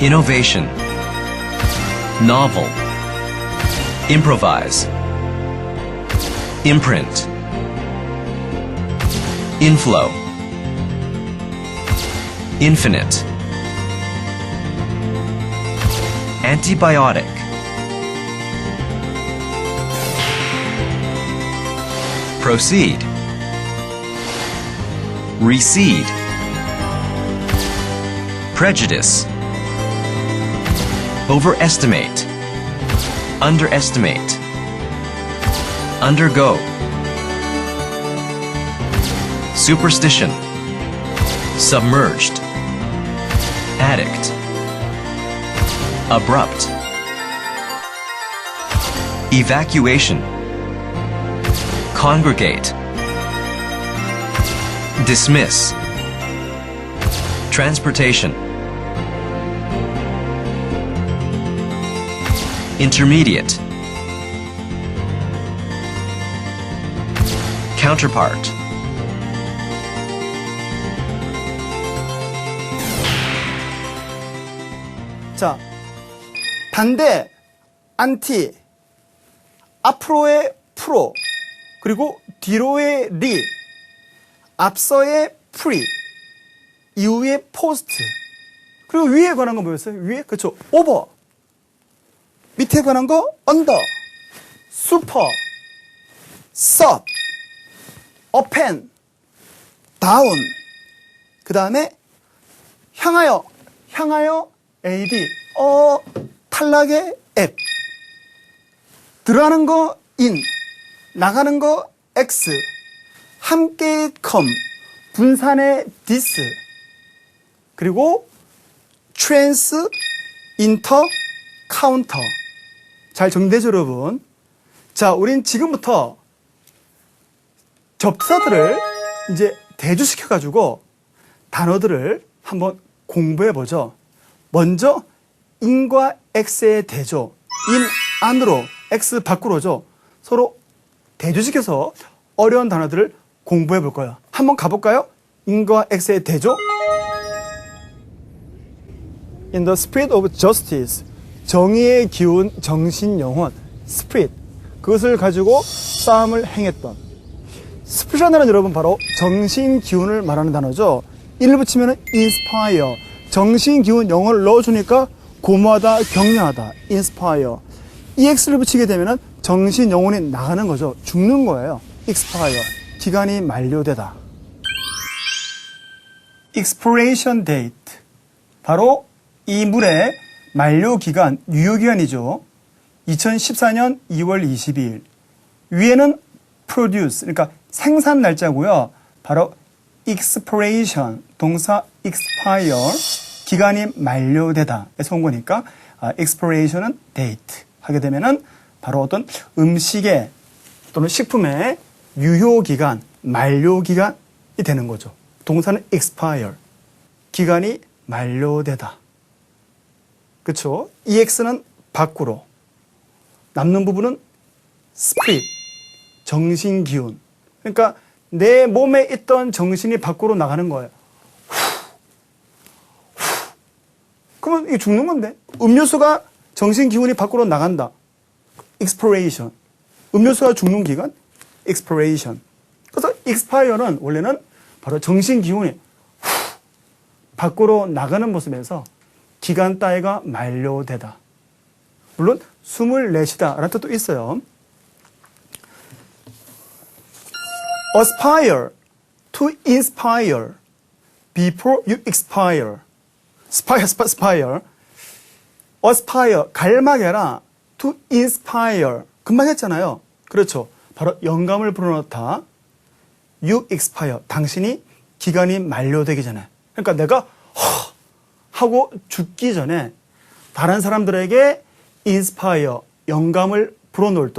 innovation, novel, improvise, imprint, inflow, infinite, antibiotic, proceed, recede, prejudice, overestimate, underestimate, undergo, superstition, submerged, addict, abrupt, evacuation, congregate, dismiss, transportation, intermediate, counterpart, 자, 반대, 안티, 앞으로의 프로, 그리고 뒤로의 리, 앞서의 프리, 이후의 포스트, 그리고 위에 관한 거 뭐였어요? 위에? 그렇죠. 오버. 밑에 관한 거 언더, 슈퍼, 섭, 어펜, 다운. 그 다음에 향하여, AD, 탈락의 앱. 들어가는 거 인, 나가는 거 X, 함께의 컴, 분산의 디스, 그리고 트랜스, 인터, 카운터. 잘 정리되죠, 여러분? 자, 우린 지금부터 접사들을 이제 대주시켜가지고 단어들을 한번 공부해보죠. 먼저 인과 X의 대조, 인 안으로, X 밖으로죠. 서로 대조시켜서 어려운 단어들을 공부해 볼 거예요. 한번 가볼까요? 인과 X의 대조. In the spirit of justice, 정의의 기운, 정신, 영혼, spirit, 그것을 가지고 싸움을 행했던. spirit이라는 단어는 여러분 바로 정신 기운을 말하는 단어죠. 인을 붙이면 inspire, 정신 기운, 영혼을 넣어주니까 고무하다, 격려하다, inspire. EX를 붙이게 되면 정신, 영혼이 나가는 거죠. 죽는 거예요. expire, 기간이 만료되다. expiration date, 바로 이 물의 만료기간, 유효기간이죠. 2014년 2월 22일. 위에는 produce, 그러니까 생산 날짜고요. 바로 expiration, 동사 expire, 기간이 만료되다 에서 온 거니까 expiration은 date 하게 되면은 바로 어떤 음식의 또는 식품의 유효기간, 만료기간이 되는 거죠. 동사는 expire, 기간이 만료되다. 그렇죠? EX는 밖으로, 남는 부분은 spirit, 정신기운. 그러니까 내 몸에 있던 정신이 밖으로 나가는 거예요. 그러면 이게 죽는 건데? 음료수가 정신기운이 밖으로 나간다. expiration. 음료수가 죽는 기간? expiration. 그래서 expire는 원래는 바로 정신기운이 밖으로 나가는 모습에서 기간 따위가 만료되다. 물론 숨을 내쉬다 라는 뜻도 있어요. aspire, to inspire, before you expire. spire. aspire, 갈망해라. to inspire, 금방 했잖아요. 그렇죠. 바로 영감을 불어넣다. you expire, 당신이 기간이 만료되기 전에. 그러니까 내가 하고 죽기 전에 다른 사람들에게 inspire, 영감을 불어넣을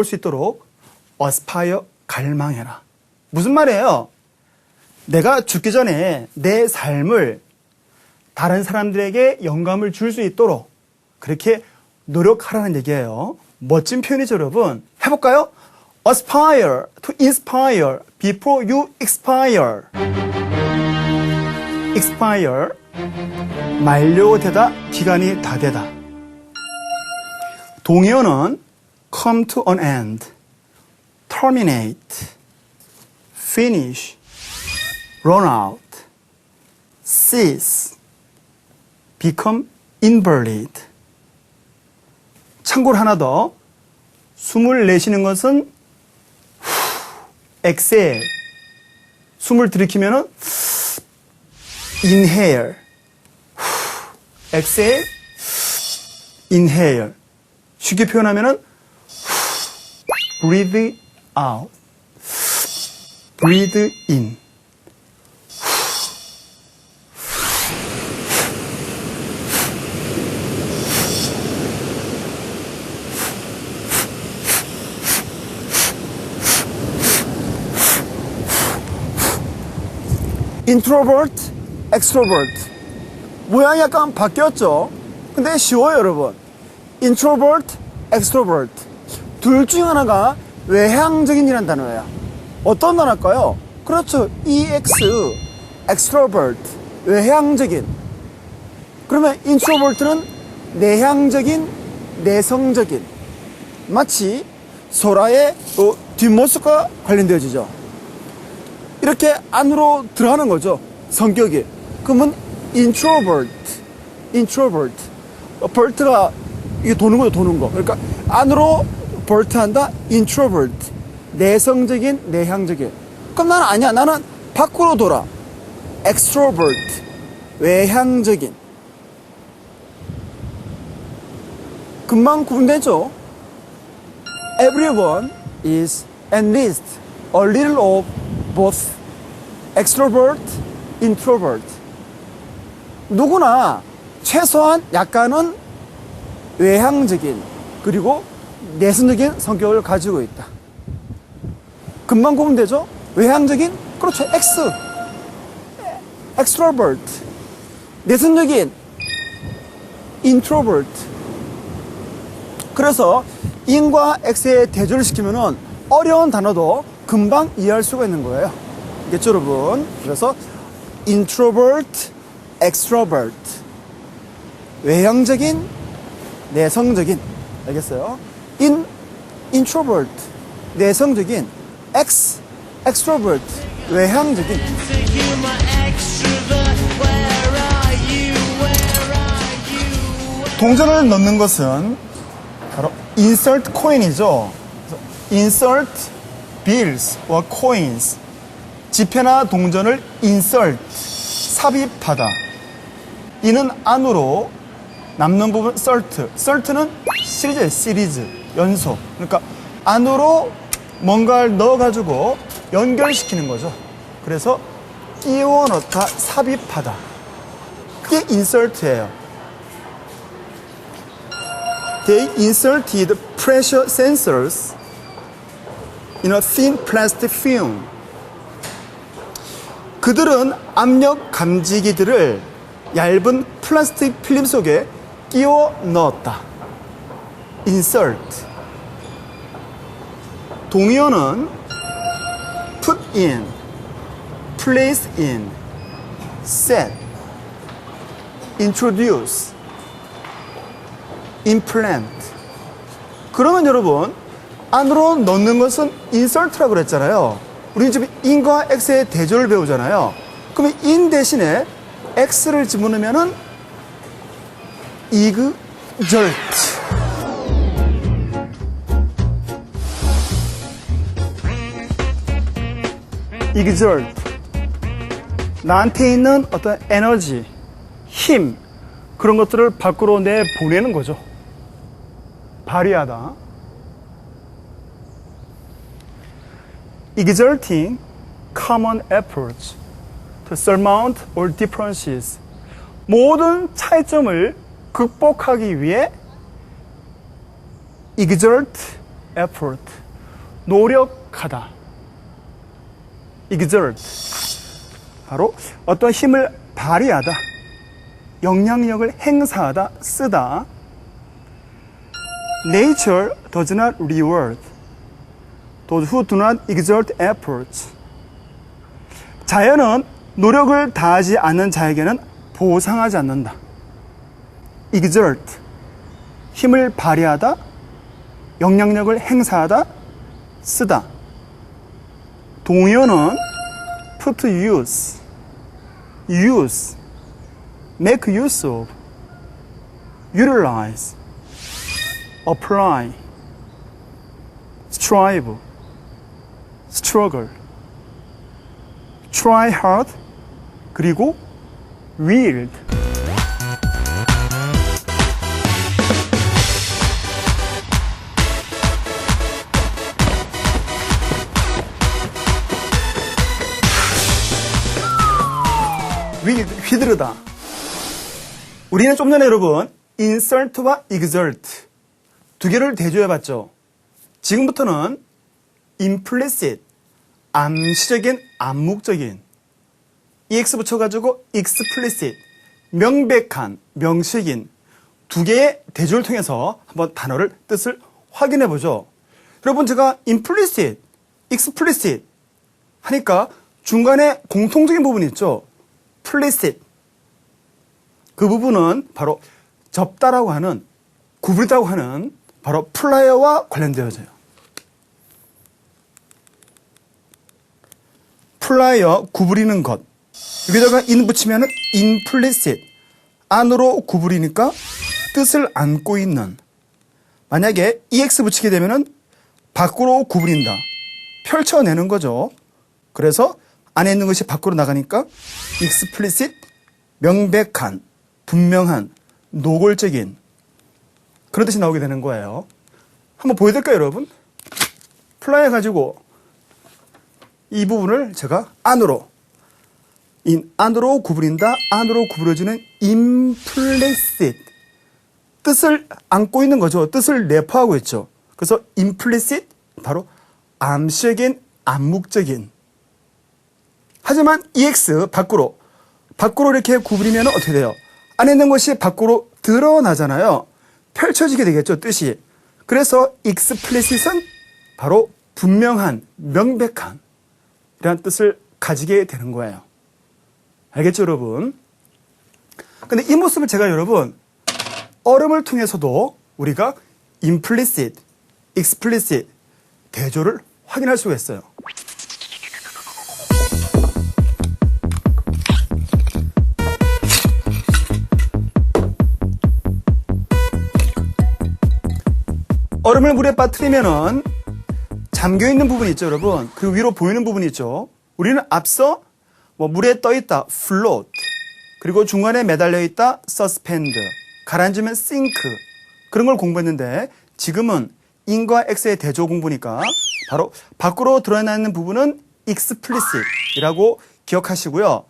수 있도록 aspire, 갈망해라. 무슨 말이에요? 내가 죽기 전에 내 삶을 다른 사람들에게 영감을 줄 수 있도록 그렇게 노력하라는 얘기예요. 멋진 표현이죠, 여러분. 해볼까요? Aspire to inspire before you expire. Expire, 만료되다, 기간이 다 되다. 동의어는 come to an end, terminate, finish, run out, cease, become invalid. 참고로 하나 더, 숨을 내쉬는 것은 exhale, 숨을 들이키면은 inhale, exhale, inhale. 쉽게 표현하면은 breathe out, breathe in. introvert, extrovert. 모양이 약간 바뀌었죠? 근데 쉬워요, 여러분. introvert, extrovert. 둘 중 하나가 외향적인이라는 단어예요. 어떤 단어일까요? 그렇죠. EX, extrovert, 외향적인. 그러면 introvert는 내향적인, 내성적인. 마치 소라의 뒷모습과 관련되어지죠. 이렇게 안으로 들어가는 거죠. 성격이. 그러면 introvert. 벌트가 이게 도는 거죠, 도는 거. 그러니까 안으로 벌트한다. introvert. 내성적인, 내향적인. 그럼 나는 아니야. 나는 밖으로 돌아. extrovert. 외향적인. 금방 구분되죠? Everyone is at least a little of both extrovert, introvert. 누구나 최소한 약간은 외향적인 그리고 내성적인 성격을 가지고 있다. 금방 구분되죠? 외향적인, 그렇죠. X, extrovert. 내성적인, introvert. 그래서 in과 x의 대조를 시키면은 어려운 단어도 금방 이해할 수가 있는 거예요. 알겠죠, 여러분? 그래서 introvert, extrovert. 외향적인, 내성적인. 알겠어요? introvert, 내성적인. extrovert, 외향적인. 동전을 넣는 것은 바로 insert coin이죠. insert bills or coins. 지폐나 동전을 insert, 삽입하다. 이는 안으로, 남는 부분 sert. sert는 시리즈, 연속. 그러니까 안으로 뭔가를 넣어가지고 연결시키는 거죠. 그래서 끼워 넣다, 삽입하다. 그게 insert예요. They inserted pressure sensors in a thin plastic film. 그들은 압력 감지기들을 얇은 플라스틱 필름 속에 끼워 넣었다. insert. 동의어는 put in, place in, set, introduce, implant. 그러면 여러분, 안으로 넣는 것은 insert라고 그랬잖아요. 우리 지금 in과 x의 대조를 배우잖아요. 그러면 in 대신에 x를 집어넣으면은 exert. exert. 나한테 있는 어떤 에너지, 힘, 그런 것들을 밖으로 내보내는 거죠. 발휘하다. exerting common efforts to surmount all differences. 모든 차이점을 극복하기 위해 exert effort. 노력하다. exert. 바로 어떤 힘을 발휘하다. 영향력을 행사하다, 쓰다. Nature does not reward those who do not exert efforts. 자연은 노력을 다하지 않는 자에게는 보상하지 않는다. exert, 힘을 발휘하다, 영향력을 행사하다, 쓰다. 동의어는 put to use, use, make use of, utilize, apply, strive, struggle, try hard, 그리고 wield. 휘두르다. 우리는 좀 전에 여러분 insert와 exert 두 개를 대조해봤죠. 지금부터는 implicit, 암시적인, 암묵적인 ex 붙여가지고 explicit, 명백한, 명식인 두 개의 대조를 통해서 한번 단어를 뜻을 확인해보죠. 여러분 제가 implicit, explicit 하니까 중간에 공통적인 부분이 있죠. implicit. 그 부분은 바로 접다라고 하는, 구부리다고 하는 바로 플라이어와 관련되어져요. 플라이어, 구부리는 것. 여기다가 in 붙이면은 implicit. 안으로 구부리니까 뜻을 안고 있는. 만약에 ex 붙이게 되면은 밖으로 구부린다. 펼쳐내는 거죠. 그래서 안에 있는 것이 밖으로 나가니까 explicit, 명백한, 분명한, 노골적인 그런 뜻이 나오게 되는 거예요. 한번 보여드릴까요, 여러분? 플라이어 가지고 이 부분을 제가 안으로 안으로 구부린다, 안으로 구부려지는 implicit. 뜻을 안고 있는 거죠. 뜻을 내포하고 있죠. 그래서 implicit, 바로 암시적인, 암묵적인. 하지만 ex, 밖으로 이렇게 구부리면 어떻게 돼요? 안에 있는 것이 밖으로 드러나잖아요. 펼쳐지게 되겠죠, 뜻이. 그래서 explicit은 바로 분명한, 명백한 이런 뜻을 가지게 되는 거예요. 알겠죠, 여러분? 근데 이 모습을 제가 여러분 어름을 통해서도 우리가 implicit, explicit 대조를 확인할 수가 있어요. 얼음을 물에 빠뜨리면은 잠겨있는 부분이 있죠, 여러분. 그 위로 보이는 부분이 있죠. 우리는 앞서 물에 떠있다, float. 그리고 중간에 매달려있다, suspend. 가라앉으면 sink. 그런 걸 공부했는데 지금은 in과 x의 대조 공부니까 바로 밖으로 드러나는 부분은 explicit이라고 기억하시고요.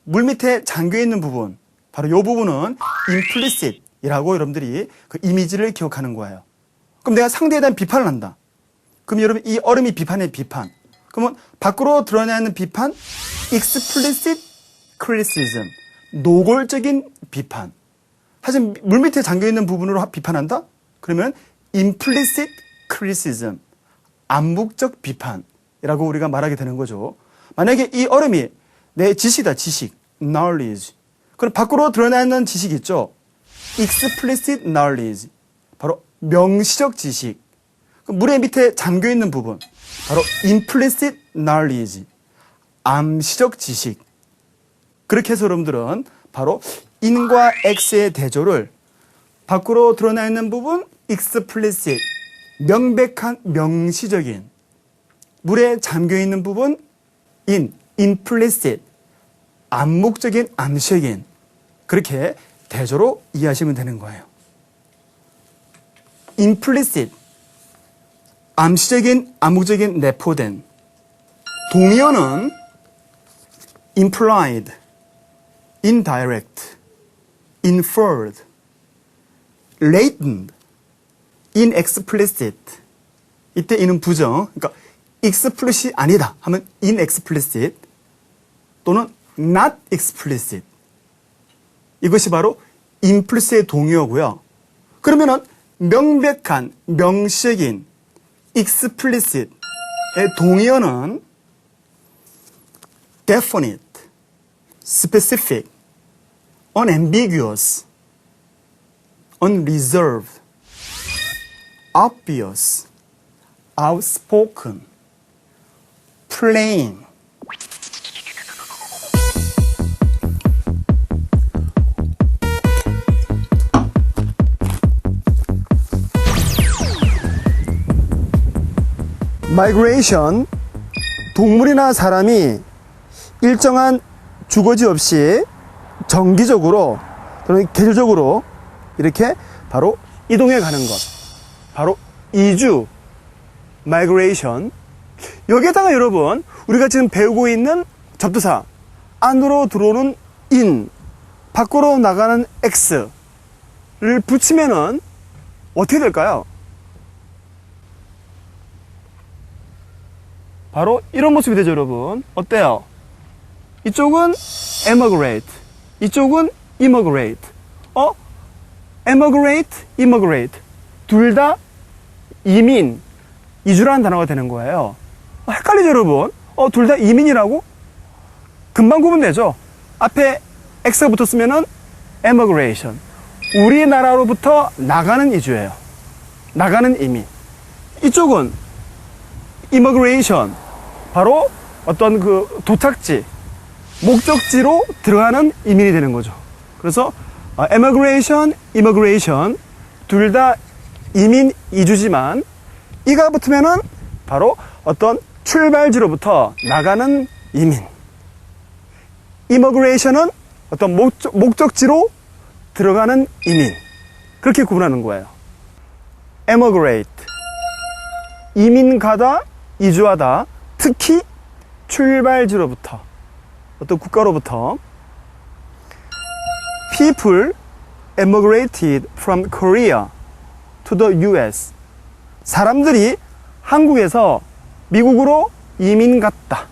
물 밑에 잠겨있는 부분, 바로 이 부분은 implicit이라고 여러분들이 그 이미지를 기억하는 거예요. 그럼 내가 상대에 대한 비판을 한다. 그럼 여러분 이 얼음이 비판의 비판. 그러면 밖으로 드러나는 비판, explicit criticism, 노골적인 비판. 하지만 물 밑에 잠겨있는 부분으로 비판한다? 그러면 implicit criticism, 암묵적 비판이라고 우리가 말하게 되는 거죠. 만약에 이 얼음이 내 지식이다, 지식, knowledge. 그럼 밖으로 드러나는 지식이 있죠. explicit knowledge, 바로 명시적 지식. 물의 밑에 잠겨있는 부분, 바로 implicit knowledge, 암시적 지식. 그렇게 해서 여러분들은 바로 in과 x의 대조를 밖으로 드러나 있는 부분, explicit, 명백한, 명시적인. 물에 잠겨있는 부분, implicit, 암묵적인, 암시적인. 그렇게 대조로 이해하시면 되는 거예요. implicit, 암시적인, 암묵적인, 내포된. 동의어는 implied, indirect, inferred, latent, inexplicit. 이때 이는 부정. 그러니까 explicit 아니다 하면 inexplicit 또는 not explicit. 이것이 바로 implicit의 동의어고요. 그러면은 명백한, 명시적인 explicit의 동의어는 definite, specific, unambiguous, unreserved, obvious, outspoken, plain. migration, 동물이나 사람이 일정한 주거지 없이 정기적으로 또는 계절적으로 이렇게 바로 이동해 가는 것, 바로 이주, migration. 여기에다가 여러분, 우리가 지금 배우고 있는 접두사, 안으로 들어오는 in, 밖으로 나가는 x를 붙이면은 어떻게 될까요? 바로 이런 모습이 되죠, 여러분. 어때요? 이쪽은 emigrate, 이쪽은 immigrate. emigrate, immigrate. 둘 다 이민, 이주라는 단어가 되는 거예요. 헷갈리죠, 여러분? 둘 다 이민이라고? 금방 구분되죠? 앞에 X가 붙었으면은 emigration. 우리나라로부터 나가는 이주예요. 나가는 이민. 이쪽은 immigration. 바로 어떤 그 도착지, 목적지로 들어가는 이민이 되는 거죠. 그래서 emigration, immigration 둘 다 이민, 이주지만 이가 붙으면은 바로 어떤 출발지로부터 나가는 이민. immigration은 어떤 목적지로 들어가는 이민. 그렇게 구분하는 거예요. emigrate, 이민 가다, 이주하다. 특히 출발지로부터, 어떤 국가로부터. People emigrated from Korea to the US. 사람들이 한국에서 미국으로 이민 갔다.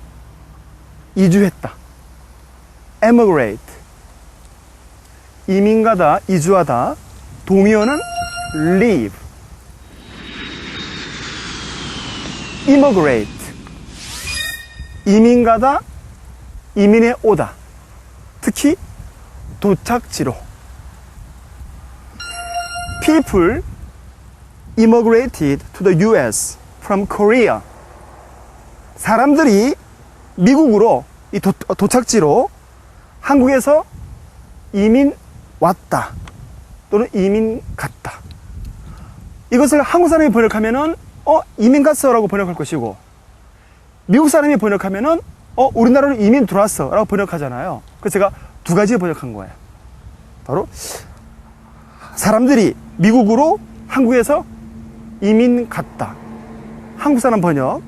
이주했다. emigrate. 이민 가다, 이주하다. 동의어는 leave. immigrate. 이민 가다, 이민해 오다. 특히 도착지로. People immigrated to the US from Korea. 사람들이 미국으로, 이 도착지로 한국에서 이민 왔다. 또는 이민 갔다. 이것을 한국 사람이 번역하면은 이민 갔어 라고 번역할 것이고, 미국 사람이 번역하면은 우리나라로 이민 들어왔어 라고 번역하잖아요. 그래서 제가 두 가지 번역한 거예요. 바로 사람들이 미국으로 한국에서 이민 갔다. 한국 사람 번역.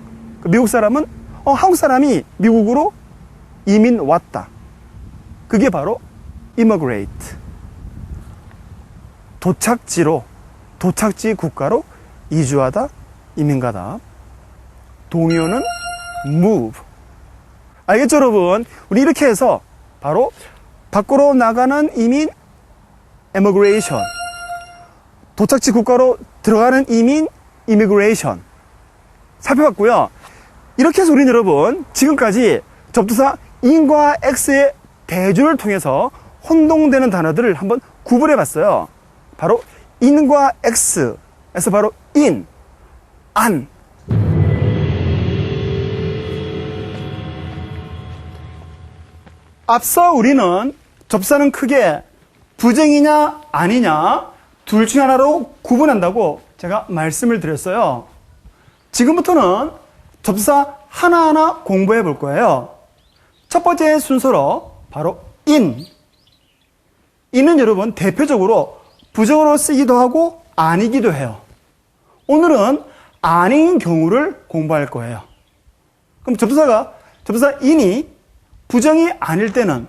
미국 사람은 한국 사람이 미국으로 이민 왔다. 그게 바로 immigrate. 도착지로, 도착지 국가로 이주하다, 이민 가다. 동의어는 move. 알겠죠, 여러분? 우리 이렇게 해서 바로 밖으로 나가는 이민, immigration. 도착지 국가로 들어가는 이민, immigration. 살펴봤고요. 이렇게 해서 우리는 여러분, 지금까지 접두사 in과 x의 대조를 통해서 혼동되는 단어들을 한번 구분해 봤어요. 바로 in과 x에서 바로 in, an. 앞서 우리는 접사는 크게 부정이냐 아니냐 둘 중 하나로 구분한다고 제가 말씀을 드렸어요. 지금부터는 접사 하나하나 공부해 볼 거예요. 첫 번째 순서로 바로 in. in은 여러분 대표적으로 부정어로 쓰기도 하고 아니기도 해요. 오늘은 아닌 경우를 공부할 거예요. 그럼 접사 in이 부정이 아닐 때는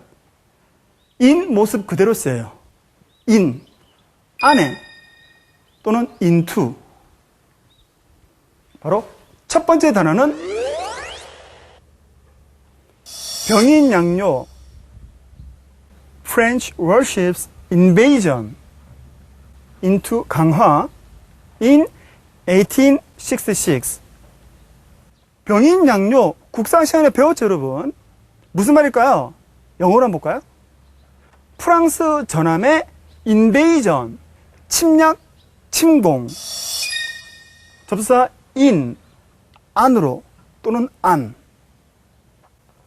in 모습 그대로 써요. in, 안에 또는 into. 바로 첫 번째 단어는 병인 양요, French warships invasion into 강화 in 1866. 병인 양요 국사 시간에 배웠죠, 여러분? 무슨 말일까요? 영어로 한번 볼까요? 프랑스 전함의 인베이전, 침략, 침공. 접사 in, 안으로 또는 안.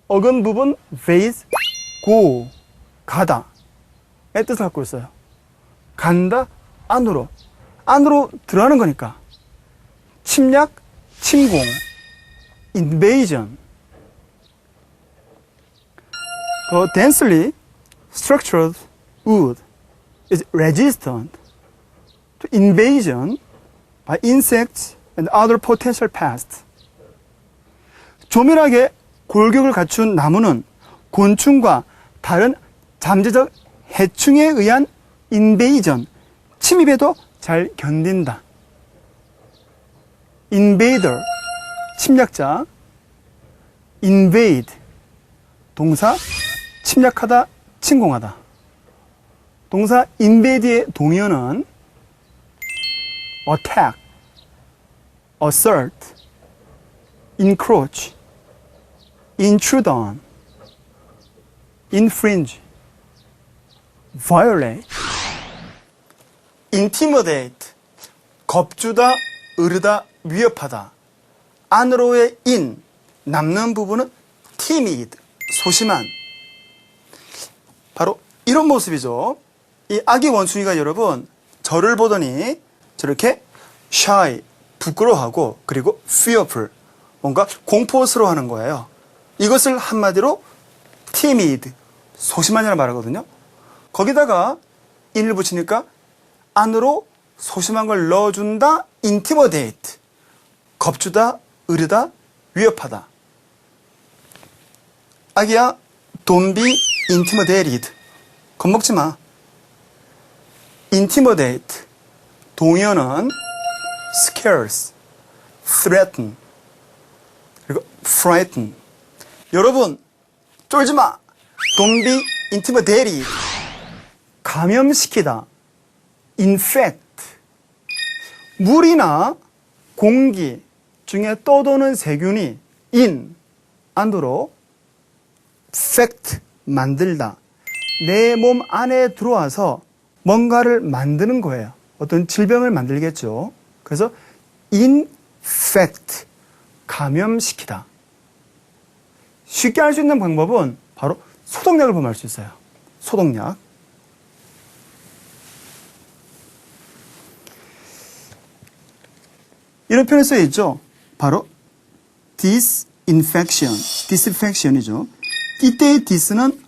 어근 부분 vase, go, 가다. 의 뜻을 갖고 있어요. 간다, 안으로. 안으로 들어가는 거니까. 침략, 침공, invasion. Densely structured wood is resistant to invasion by insects and other potential pests. 조밀하게 골격을 갖춘 나무는 곤충과 다른 잠재적 해충에 의한 인베이전, 침입에도 잘 견딘다. invader, 침략자. invade, 동사, 침략하다, 침공하다. 동사 invade의 동의어는 attack, assert, encroach, intrude on, infringe, violate, intimidate, 겁주다, 으르다, 위협하다. 안으로의 in, 남는 부분은 timid, 소심한. 바로 이런 모습이죠. 이 아기 원숭이가 여러분 저를 보더니 저렇게 shy, 부끄러워하고 그리고 fearful, 뭔가 공포스러워하는 거예요. 이것을 한마디로 timid, 소심한이라고 말하거든요. 거기다가 in을 붙이니까 안으로 소심한 걸 넣어준다, intimidate, 겁주다, 으르다, 위협하다. 아기야, don't be intimidated. 겁먹지 마. intimidate, 동의어는 scares, threaten, 그리고 frighten. 여러분, 쫄지 마. don't be intimidated. 감염시키다, infect. 물이나 공기 중에 떠도는 세균이 in, 안으로 infect, 만들다. 내 몸 안에 들어와서 뭔가를 만드는 거예요. 어떤 질병을 만들겠죠. 그래서 infect, 감염시키다. 쉽게 할 수 있는 방법은 바로 소독약을 보면 알 수 있어요. 소독약. 이런 표현이 쓰여 있죠. 바로 disinfection, disinfection이죠. 이때의 dis는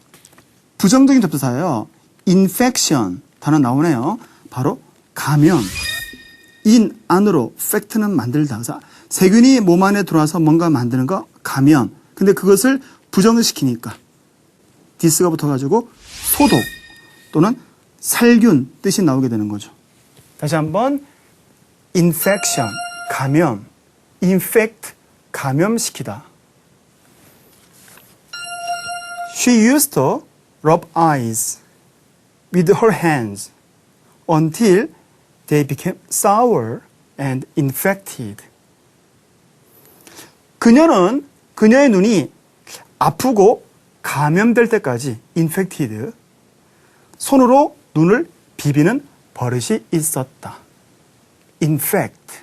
부정적인 접두사예요. infection, 단어 나오네요. 바로 감염. in, 안으로, fact는 만들다. 그래서 세균이 몸 안에 들어와서 뭔가 만드는 거, 감염. 근데 그것을 부정시키니까 dis가 붙어가지고 소독 또는 살균 뜻이 나오게 되는 거죠. 다시 한번 infection, 감염, infect, 감염시키다. She used to rub eyes with her hands until they became sour and infected. 그녀는 그녀의 눈이 아프고 감염될 때까지 infected, 손으로 눈을 비비는 버릇이 있었다. infect,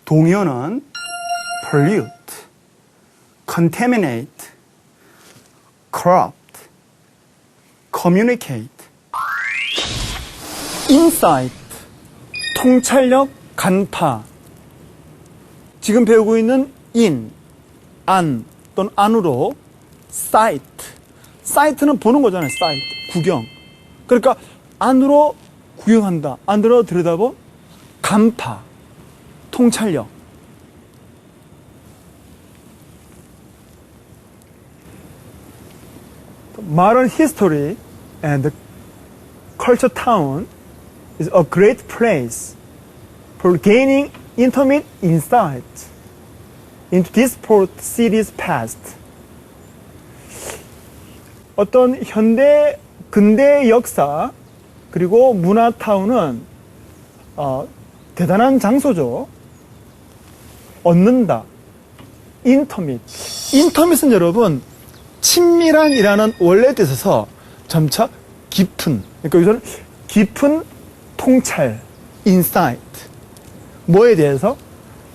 동의어는 pollute, contaminate, corrupt, communicate. insight, 통찰력, 간파. 지금 배우고 있는 in, 안 또는 안으로 sight, sight는 보는 거잖아요. sight, 구경. 그러니까 안으로 구경한다, 안으로 들여다본 간파, 통찰력. Modern history and culture town is a great place for gaining intimate insight into this port city's past. 어떤 현대, 근대 역사 그리고 문화 타운은 대단한 장소죠. 얻는다. 인터밋. 인터밋은 여러분 친밀한이라는 원래 뜻에서 점차 깊은, 그러니까 여기서는 깊은 통찰, insight. 뭐에 대해서?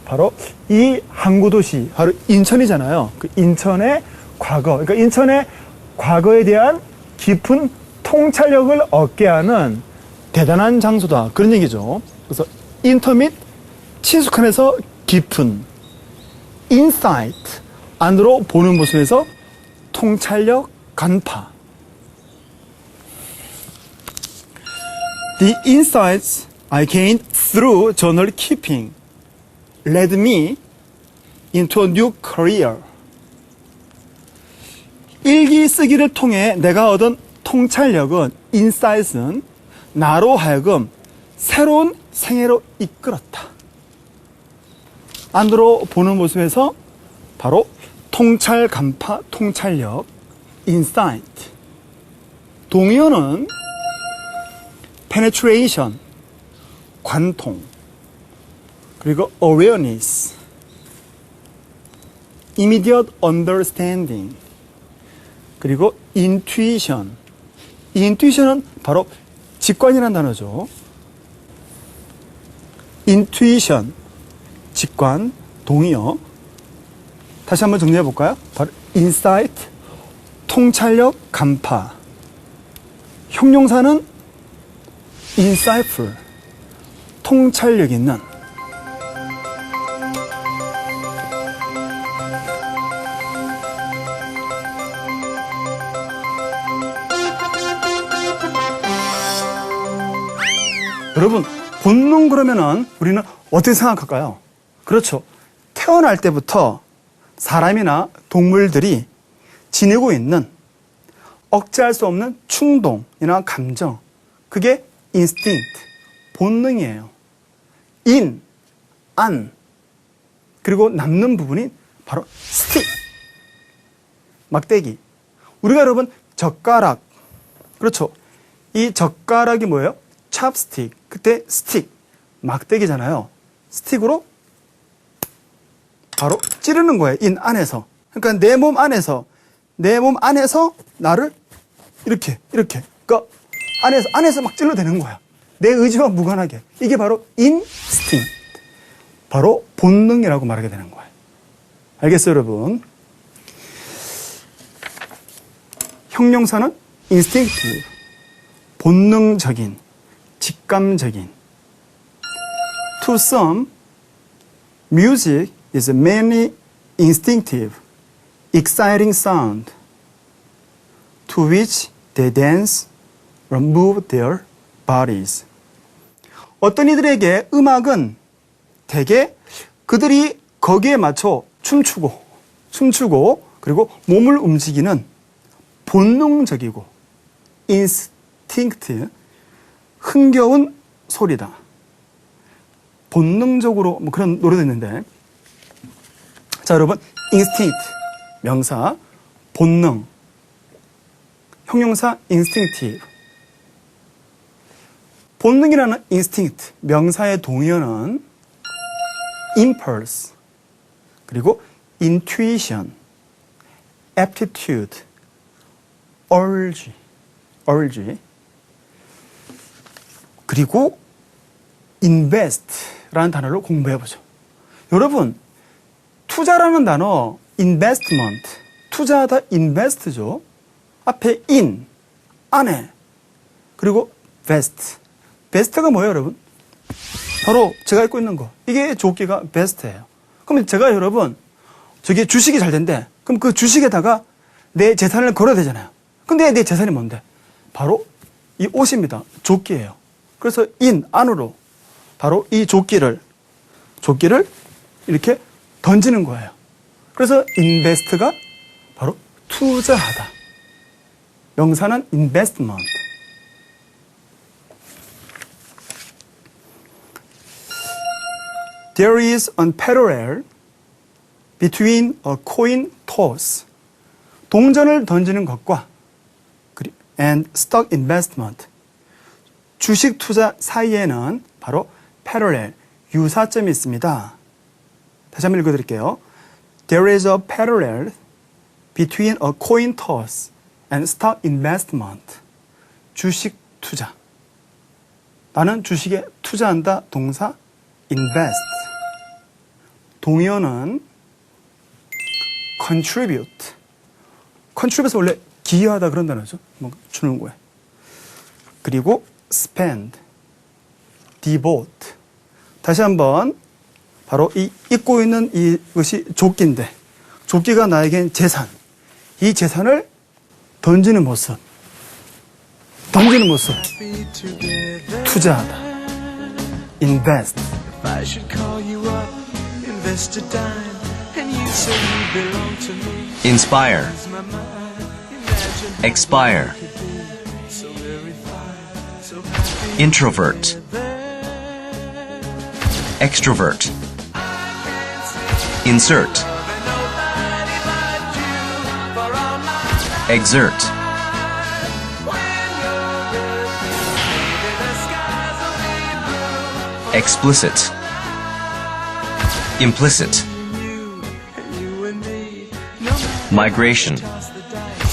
바로 이 항구 도시, 바로 인천이잖아요. 그 인천의 과거, 그러니까 인천의 과거에 대한 깊은 통찰력을 얻게 하는 대단한 장소다. 그런 얘기죠. 그래서 인터 및 친숙함에서 깊은, insight, 안으로 보는 모습에서 통찰력, 간파. The insights I gained through journal keeping led me into a new career. 일기 쓰기를 통해 내가 얻은 통찰력은, insight은 나로 하여금 새로운 생애로 이끌었다. 안으로 보는 모습에서 바로 통찰, 간파, 통찰력, insight. 동의어는 penetration, 관통, 그리고 awareness, immediate understanding, 그리고 intuition. 이 intuition은 바로 직관이라는 단어죠. intuition, 직관, 동의어. 다시 한번 정리해 볼까요? 바로 insight, 통찰력, 간파. 형용사는 insightful, 통찰력 있는. 여러분, 본능 그러면은 우리는 어떻게 생각할까요? 그렇죠. 태어날 때부터 사람이나 동물들이 지니고 있는 억제할 수 없는 충동이나 감정, 그게 instinct, 본능이에요. in, an, 그리고 남는 부분이 바로 stick, 막대기. 우리가 여러분 젓가락, 그렇죠. 이 젓가락이 뭐예요? chopstick, 그때 stick, 막대기잖아요. 스틱으로 바로 찌르는 거예요. in, 안에서. 그러니까 내 몸 안에서 나를 이렇게 그러니까 안에서 막 찔러대는 거야. 내 의지와 무관하게. 이게 바로 instinct, 바로 본능이라고 말하게 되는 거예요. 알겠어요, 여러분? 형용사는 instinctive, 본능적인, 직감적인. To some, music is mainly instinctive, exciting sound to which they dance or move their bodies. 어떤 이들에게 음악은 대개 그들이 거기에 맞춰 춤추고 그리고 몸을 움직이는 본능적이고 instinct, 흥겨운 소리다. 본능적으로 뭐 그런 노래도 있는데, 자 여러분, instinct 명사, 본능, 형용사 instinctive. 본능이라는 instinct 명사의 동의어는 impulse, 그리고 intuition, aptitude, urge, 그리고 invest라는 단어를 공부해보죠. 여러분, 투자라는 단어 investment, 투자하다 invest죠. 앞에 in, 안에, 그리고 vest. vest가 뭐예요, 여러분? 바로 제가 입고 있는 거. 이게 조끼가 vest예요. 그럼 제가 여러분, 저게 주식이 잘 된대. 그럼 그 주식에다가 내 재산을 걸어야 되잖아요. 근데 내 재산이 뭔데? 바로 이 옷입니다. 조끼예요. 그래서 in, 안으로 바로 이 조끼를 이렇게 던지는 거예요. 그래서 invest가 바로 투자하다. 명사는 investment. There is a parallel between a coin toss, 동전을 던지는 것과 and stock investment, 주식 투자 사이에는 바로 parallel, 유사점이 있습니다. 다시 한번 읽어드릴게요. There is a parallel between a coin toss and stock investment. 주식 투자. 나는 주식에 투자한다. 동사 invest. 동의어는 contribute. contribute에서 원래 기여하다 그런 단어죠. 뭔가 주는 거에. 그리고 spend, devote. 다시 한번 바로 이 입고 있는 이것이 조끼인데 조끼가 나에겐 재산. 이 재산을 던지는 모습. 던지는 모습. 투자하다. invest. I should call you up, invest a dime, and you say you belong to me. Inspire. My mind, imagine how Expire. it could be. So very fine, so happy. Introvert. Extrovert. Insert. Exert. Explicit. Implicit. Migration.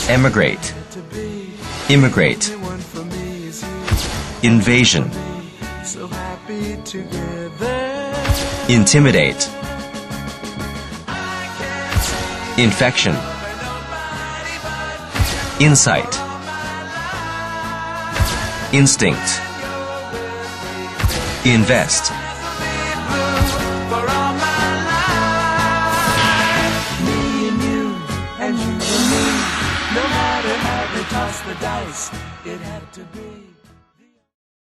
Emigrate. Immigrate. Invasion. So happy together. Intimidate. Infection. Insight. Instinct. Invest. Me and you, and you and me. No matter how they toss the dice, it had to be.